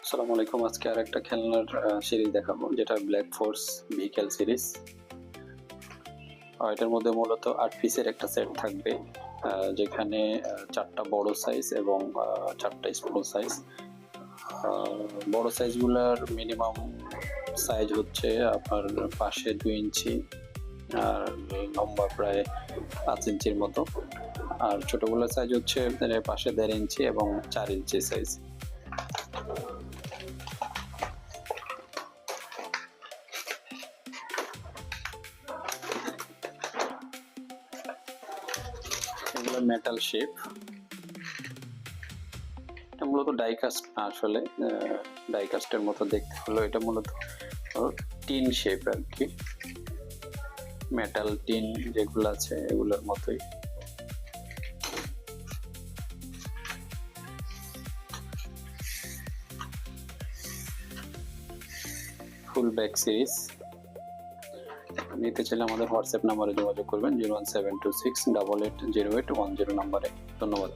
আসসালামু আলাইকুম। আজকে আরেকটা খেলনার সিরিজ দেখাবো, যেটা ব্ল্যাক ফোর্স ভেহিক্যাল সিরিজ। এটার মধ্যে মূলত ৮ পিসের একটা সেট থাকবে, যেখানে ৪টা বড় সাইজ এবং ৪টা স্মল সাইজ। বড় সাইজগুলোর মিনিমাম সাইজ হচ্ছে আপনার পাশে ২ ইঞ্চি আর লম্বা প্রায় ৫ ইঞ্চির মতো। আর ছোটগুলোর সাইজ হচ্ছে আপনার পাশে ১.৫ ইঞ্চি এবং ৪ ইঞ্চি সাইজ। এগুলো মেটাল শেপ। এটা মূলত ডাইকাস্ট না, আসলে ডাইকাস্টের মতো দেখতে হলো। এটা মূলত টিন শেপ আর কি, মেটাল টিন যেগুলো আছে এগুলোর মতোই। ফুল ব্যাক সিরিজ নিতে চাইলে আমাদের হোয়াটসঅ্যাপ নাম্বারে যোগাযোগ করবেন 01726880810 নাম্বারে। ধন্যবাদ।